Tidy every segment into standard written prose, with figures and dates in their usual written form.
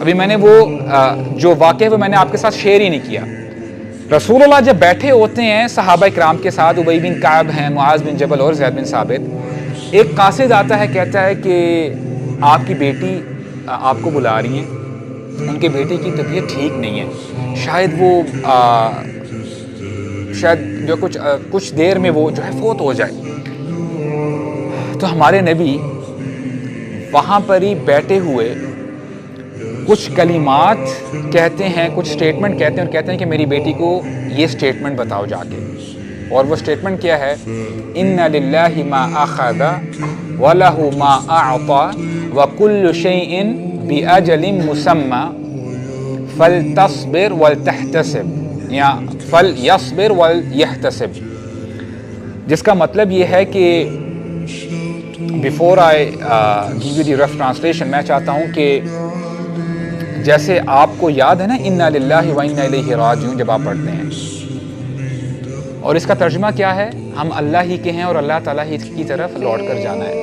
ابھی میں نے وہ جو واقعہ وہ میں نے آپ کے ساتھ شیئر ہی نہیں کیا. رسول اللہ جب بیٹھے ہوتے ہیں صحابہ کرام کے ساتھ، ابی بن کعب ہیں، معاذ بن جبل اور زید بن ثابت، ایک قاصد آتا ہے، کہتا ہے کہ آپ کی بیٹی آپ کو بلا رہی ہیں، ان کے بیٹے کی طبیعت ٹھیک نہیں ہے، شاید وہ شاید جو کچھ دیر میں وہ جو ہے فوت ہو جائے. تو ہمارے نبی وہاں پر ہی بیٹھے ہوئے کچھ کلمات کہتے ہیں، کچھ سٹیٹمنٹ کہتے ہیں، اور کہتے ہیں کہ میری بیٹی کو یہ سٹیٹمنٹ بتاؤ جا کے. اور وہ سٹیٹمنٹ کیا ہے؟ اِنَّ لِلَّهِ مَا أَخَذَ وَلَهُ مَا أَعْطَى وَكُلُّ شَيْءٍ بِأَجَلٍ مُّسَمًّى فَلْتَصْبِرْ وَلْتَحْتَسِبْ یا فَلْيَصْبِرْ وَلْيَحْتَسِبْ، جس کا مطلب یہ ہے کہ before I give you the rough translation, میں چاہتا ہوں کہ جیسے آپ کو یاد ہے نا اِنَّا لِلَّهِ وَإِنَّا إِلَيْهِ رَاجِعُونَ جب آپ پڑھتے ہیں، اور اس کا ترجمہ کیا ہے؟ ہم اللہ ہی کے ہیں اور اللہ تعالیٰ ہی کی طرف لوٹ کر جانا ہے.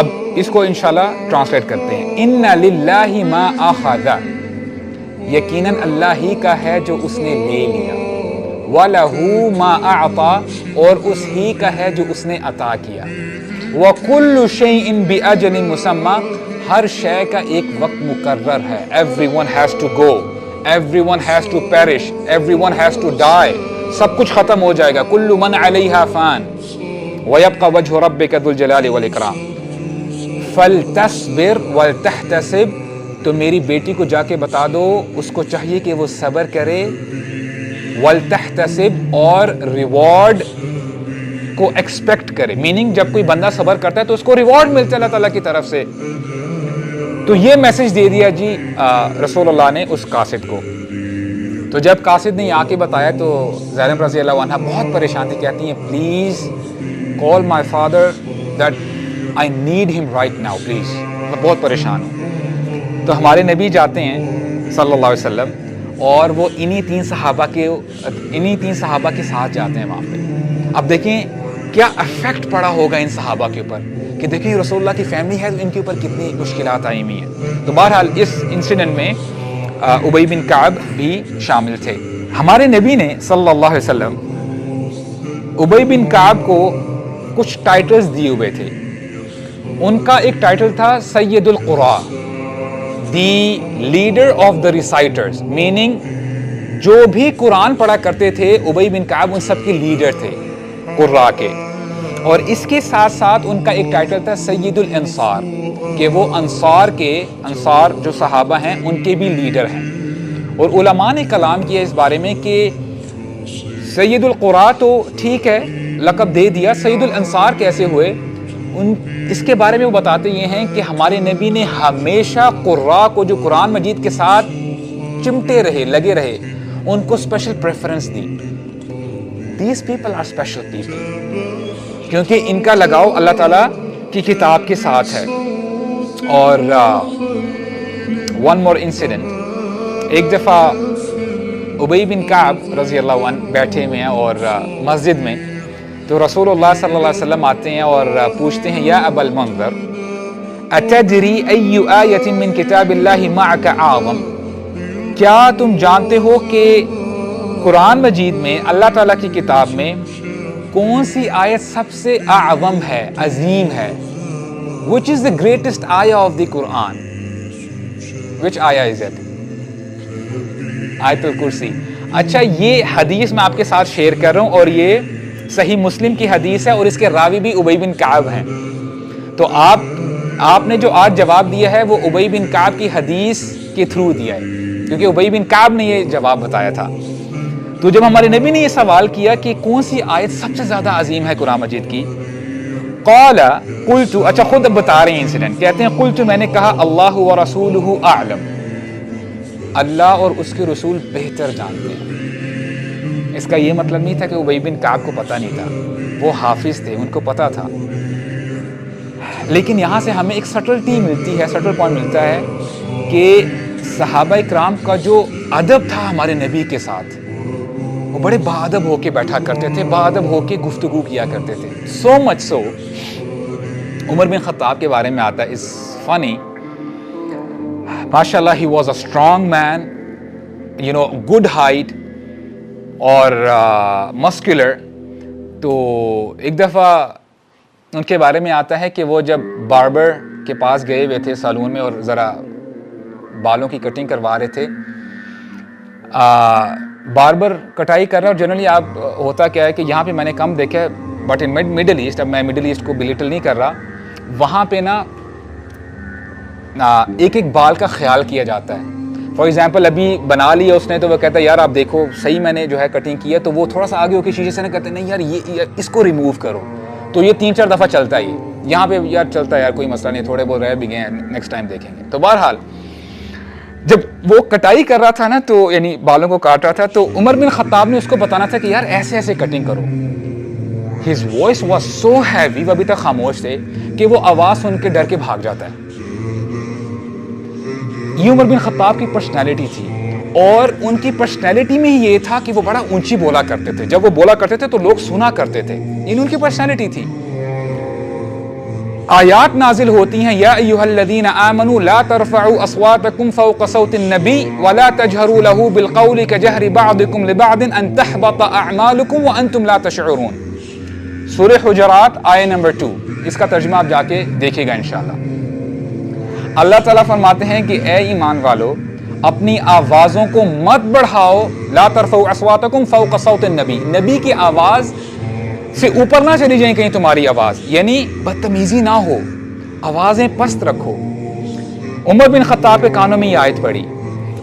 اب اس کو انشاءاللہ ٹرانسلیٹ کرتے ہیں. اِنَّ لِلَّهِ مَا أَخَذَ، یقیناً اللہ ہی کا ہے جو اس نے لے لیا، وَلَهُ مَا أَعْطَى، اور اس ہی کا ہے جو اس نے عطا کیا، وَكُلُّ شَيْءٍ بِأَجَلٍ مُّسَمًّى، ہر شے کا ایک وقت مقرر ہے. everyone has to go, everyone has to perish, everyone has to die، سب کچھ ختم ہو جائے گا. كُلُّ مَنْ عَلَيْهَا فَانٍ وَيَبْقَى وَجْهُ رَبِّكَ ذُو الجلال والإکرام فَلْتَصْبِرْ وَلْتَحْتَسِبْ، تو میری بیٹی کو جا کے بتا دو اس کو چاہیے کہ وہ صبر کرے، وَلْتَحْتَسِبْ، اور ریوارڈ کو ایکسپیکٹ کرے. میننگ جب کوئی بندہ صبر کرتا ہے تو اس کو ریوارڈ ملتا ہے اللہ تعالیٰ کی طرف سے. تو یہ میسج دے دیا جی رسول اللہ نے اس قاصد کو. تو جب قاصد نے آ کے بتایا تو زینب رضی اللہ عنہ بہت پریشان تھی، کہتی ہیں please call my father that I need ہم رائٹ ناؤ پلیز، میں بہت پریشان ہوں. تو ہمارے نبی جاتے ہیں صلی اللہ علیہ وسلم، اور وہ انہی تین صحابہ کے ساتھ جاتے ہیں وہاں پہ. اب دیکھیں کیا افیکٹ پڑا ہوگا ان صحابہ کے اوپر، کہ دیکھیں رسول اللہ کی فیملی ہے تو ان کے اوپر کتنی مشکلات آئی ہوئی ہیں. تو بہرحال اس انسیڈنٹ میں ابی بن کعب بھی شامل تھے. ہمارے نبی نے صلی اللہ علیہ وسلم ابی بن کعب کو کچھ ٹائٹلز دیے ہوئے تھے. ان کا ایک ٹائٹل تھا سید القراء، the leader of the reciters, meaning جو بھی قرآن پڑھا کرتے تھے ابی بن کعب ان سب کے لیڈر تھے قراء کے. اور اس کے ساتھ ساتھ ان کا ایک ٹائٹل تھا سید الانصار، کہ وہ انصار جو صحابہ ہیں ان کے بھی لیڈر ہیں. اور علماء نے کلام کیا اس بارے میں کہ سید القراء تو ٹھیک ہے لقب دے دیا، سید الانصار کیسے ہوئے؟ اس کے بارے میں وہ بتاتے یہ ہیں کہ ہمارے نبی نے ہمیشہ قراء کو جو قرآن مجید کے ساتھ چمٹے رہے، لگے رہے، ان کو special preference the. These people are special people، کیونکہ ان کا لگاؤ اللہ تعالیٰ کی کتاب کے ساتھ ہے. اور ون مور انسیڈنٹ، ایک دفعہ ابی بن کعب رضی اللہ عنہ بیٹھے ہوئے ہیں اور مسجد میں، تو رسول اللہ صلی اللہ علیہ وسلم آتے ہیں اور پوچھتے ہیں یا ابا المنذر اتدری ای آیت من کتاب اللہ معک اعظم، کیا تم جانتے ہو کہ قرآن مجید میں اللہ تعالیٰ کی کتاب میں کون سی آیت سب سے اعظم ہے، عظیم ہے؟ which is the greatest ayah of the Quran? which ayah is it? آیت الکرسی. اچھا یہ حدیث میں آپ کے ساتھ شیئر کر رہا ہوں، اور یہ صحیح مسلم کی حدیث ہے، اور اس کے راوی بھی ابی بن کعب ہیں. تو آپ نے جو آج جواب دیا ہے وہ ابی بن کعب کی حدیث کے تھرو دیا ہے، کیونکہ ابی بن کعب نے یہ جواب بتایا تھا. تو جب ہمارے نبی نے یہ سوال کیا کہ کون سی آیت سب سے زیادہ عظیم ہے قرآن مجید کی، قال قلت، اچھا خود اب بتا رہے ہیں انسیڈنٹ، کہتے ہیں قلت، میں نے کہا اللہ ورسولہ اعلم، اللہ اور اس کے رسول بہتر جانتے ہیں. اس کا یہ مطلب نہیں تھا کہ ابی بن کعب کو پتہ نہیں تھا، وہ حافظ تھے، ان کو پتہ تھا. لیکن یہاں سے ہمیں ایک سٹلٹی ملتی ہے، سٹل پوائنٹ ملتا ہے کہ صحابہ کرام کا جو ادب تھا ہمارے نبی کے ساتھ، وہ بڑے باادب ہو کے بیٹھا کرتے تھے، باادب ہو کے گفتگو کیا کرتے تھے. سو مچ سو عمر بن خطاب کے بارے میں آتا ہے، اس فنی، MashaAllah, he was a strong man, good height اور muscular. تو ایک دفعہ ان کے بارے میں آتا ہے کہ وہ جب باربر کے پاس گئے ہوئے تھے سالون میں اور ذرا بالوں کی کٹنگ کروا رہے تھے. باربر کٹائی کر رہا ہے اور جنرلی آپ ہوتا کیا ہے کہ یہاں پہ میں نے کم دیکھا ہے بٹ ان مڈل ایسٹ, اب میں مڈل ایسٹ کو بلیٹل نہیں کر رہا, وہاں پہ نا ایک ایک بال کا خیال کیا جاتا ہے. فار ایگزامپل ابھی بنا لیا اس نے تو وہ کہتا ہے یار آپ دیکھو صحیح میں نے جو ہے کٹنگ کی ہے, تو وہ تھوڑا سا آگے ہو کے شیشے سے نہ کہتے ہیں نہیں یار یہ اس کو ریموو کرو. تو یہ 3-4 دفعہ چلتا ہے, یہاں پہ یار چلتا ہے یار کوئی مسئلہ نہیں, تھوڑے بہت رہ بھی گئے ہیں نیکسٹ ٹائم دیکھیں گے. تو بہرحال جب وہ کٹائی کر رہا تھا نا, تو یعنی بالوں کو کاٹ رہا تھا, تو عمر بن خطاب نے اس کو بتانا تھا کہ یار ایسے ایسے کٹنگ کرو. His voice was so heavy, وہ ابھی تک خاموش تھے کہ وہ آواز سن کے ڈر کے بھاگ جاتا ہے. یہ عمر بن خطاب کی پرسنالٹی تھی, اور ان کی پرسنالٹی میں ہی یہ تھا کہ وہ بڑا اونچی بولا کرتے تھے. جب وہ بولا کرتے تھے تو لوگ سنا کرتے تھے, یہ ان کی پرسنالٹی تھی. آیات نازل ہوتی ہیں یا ایھا الذین آمنوا لا ترفعوا اصواتکم فوق صوت النبی ولا تجہروا له بالقول کجہر بعضکم لبعض ان تحبط اعمالکم وانتم لا تشعرون. سورہ حجرات آیہ نمبر 2, اس کا ترجمہ آپ جا کے دیکھیں گا انشاءاللہ. اللہ تعالیٰ فرماتے ہیں کہ اے ایمان والو اپنی آوازوں کو مت بڑھاؤ, لا ترفعوا اصواتکم فوق صوت النبی, نبی کی آواز سے اوپر نہ چلی جائیں کہیں تمہاری آواز, یعنی بدتمیزی نہ ہو, آوازیں پست رکھو. عمر بن خطاب کے کانوں میں یہ آیت پڑی.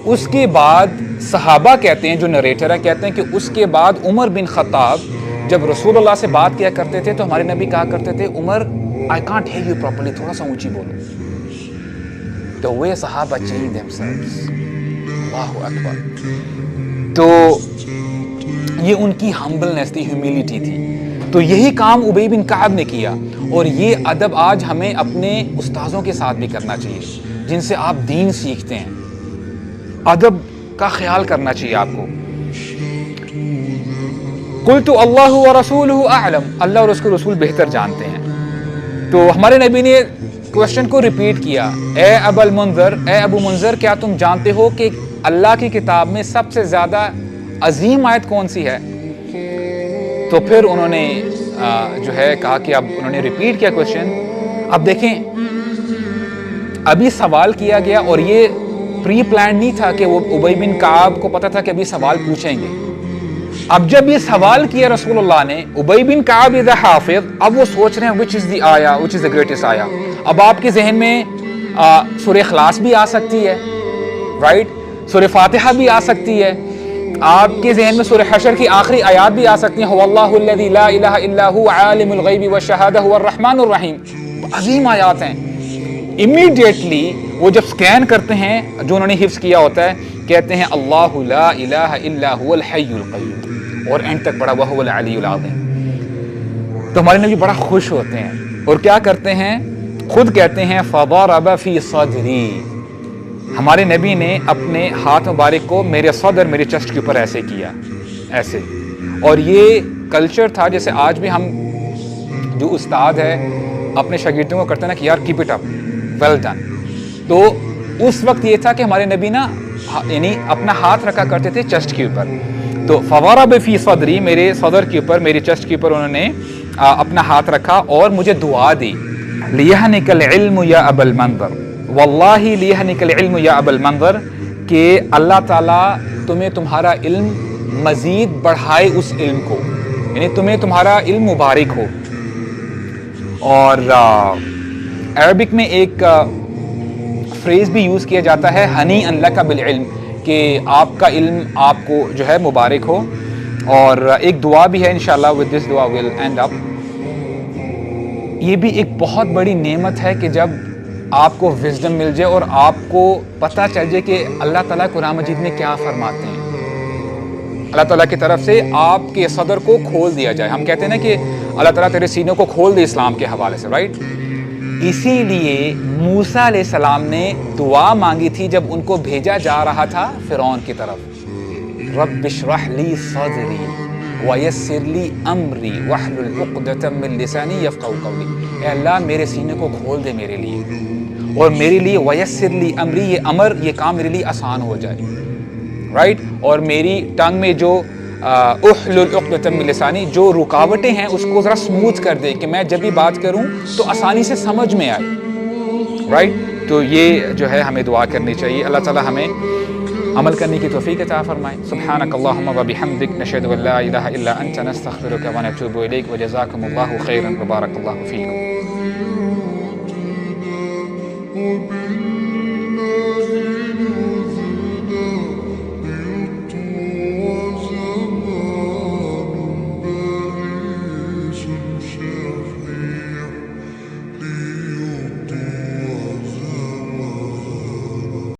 اس کے بعد صحابہ کہتے ہیں, جو نریٹر ہے کہتے ہیں کہ اس کے بعد عمر بن خطاب جب رسول اللہ سے بات کیا کرتے تھے تو ہمارے نبی کہا کرتے تھے عمر I can't hear you properly, تھوڑا سا اونچی بولو. The way صحابہ changed themselves, اللہ اکبر. تو یہ ان کی ہمبلنس تھی, ہیوملٹی تھی. تو یہی کام ابی بن کعب نے کیا, اور یہ ادب آج ہمیں اپنے استاذوں کے ساتھ بھی کرنا چاہیے جن سے آپ دین سیکھتے ہیں. ادب کا خیال کرنا چاہیے آپ کو. قلت اللہ ورسولہ اعلم, اللہ اور اس کے رسول بہتر جانتے ہیں. تو ہمارے نبی نے کوشچن کو ریپیٹ کیا, اے ابو المنذر, اے ابو منذر, کیا تم جانتے ہو کہ اللہ کی کتاب میں سب سے زیادہ عظیم آیت کون سی ہے؟ تو پھر انہوں نے جو ہے کہا کہ اب انہوں نے ریپیٹ کیا کوشچن. اب دیکھیں ابھی سوال کیا گیا اور یہ پری پلان نہیں تھا کہ وہ ابی بن کعب کو پتا تھا کہ ابھی سوال پوچھیں گے. اب جب یہ سوال کیا رسول اللہ نے, ابی بن کعب از حافظ, اب وہ سوچ رہے ہیں which is the آیا, which is the greatest آیا. اب آپ کے ذہن میں سورہ اخلاص بھی آ سکتی ہے, رائٹ, سورہ فاتحہ بھی آ سکتی ہے, آپ کے ذہن میں سورہ حشر کی آخری آیات بھی آ سکتی ہیں, هو اللہ الذی لا الہ الا هو عالم الغیب والشہادہ هو الرحمن الرحیم. عظیم آیات ہیں. امیڈیٹلی وہ جب سکین کرتے ہیں, جو انہوں نے حفظ کیا ہوتا ہے, کہتے ہیں اللہ لا الہ الا هو الحی القیوم, اور اینڈ تک پڑھا وہو العلی العظیم. تو ہمارے نبی بڑا خوش ہوتے ہیں اور کیا کرتے ہیں, خود کہتے ہیں فضرب فی صدری, ہمارے نبی نے اپنے ہاتھ مبارک کو میرے صدر, میرے چسٹ کے اوپر ایسے کیا, ایسے. اور یہ کلچر تھا جیسے آج بھی ہم جو استاد ہے اپنے شاگردوں کو کرتے ہیں نا کہ یار keep it up, well done. تو اس وقت یہ تھا کہ ہمارے نبی نا یعنی اپنا ہاتھ رکھا کرتے تھے چسٹ کے اوپر. تو فضرب فی صدری, میرے صدر کے اوپر, میرے چسٹ کے اوپر انہوں نے اپنا ہاتھ رکھا اور مجھے دعا دی, لیہنک العلم یا ابا المنذر, واللہ لیہنک العلم یا ابا المنذر, کہ اللہ تعالیٰ تمہیں تمہارا علم مزید بڑھائے اس علم کو, یعنی تمہیں تمہارا علم مبارک ہو. اور عربک میں ایک فریز بھی یوز کیا جاتا ہے, ہنی ان لک بالعلم, کہ آپ کا علم آپ کو جو ہے مبارک ہو. اور ایک دعا بھی ہے انشاءاللہ, with this dua will end up. یہ بھی ایک بہت بڑی نعمت ہے کہ جب آپ کو وزڈم مل جائے اور آپ کو پتہ چل جائے کہ اللہ تعالیٰ قرآن مجید میں کیا فرماتے ہیں, اللہ تعالیٰ کی طرف سے آپ کے صدر کو کھول دیا جائے. ہم کہتے ہیں نا کہ اللہ تعالیٰ تیرے سینے کو کھول دے اسلام کے حوالے سے, رائٹ. اسی لیے موسیٰ علیہ السلام نے دعا مانگی تھی جب ان کو بھیجا جا رہا تھا فرعون کی طرف, رب اشرح لی صدری ویسر لی امری واحلل عقدۃ من لسانی یفقہوا قولی, اے اللہ میرے سینے کو کھول دے میرے لیے اور میرے لیے ویسر لی امری، یہ امر یہ کام میرے لیے آسان ہو جائے، رائٹ. اور میری ٹنگ میں جو احلل عقدۃ من لسانی، جو رکاوٹیں ہیں اس کو ذرا سموتھ کر دے کہ میں جب بھی بات کروں تو آسانی سے سمجھ میں آئے، رائٹ. تو یہ جو ہے ہمیں دعا کرنی چاہیے. اللہ تعالی ہمیں عمل کرنے کی توفیق عطا فرمائے. سبحانک اللہم و بحمدک، نشہد ان لا الہ الا انت، نستغفرک و نتوب الیک، وجزاکم اللہ خیرا، وبارک اللہ فیکم.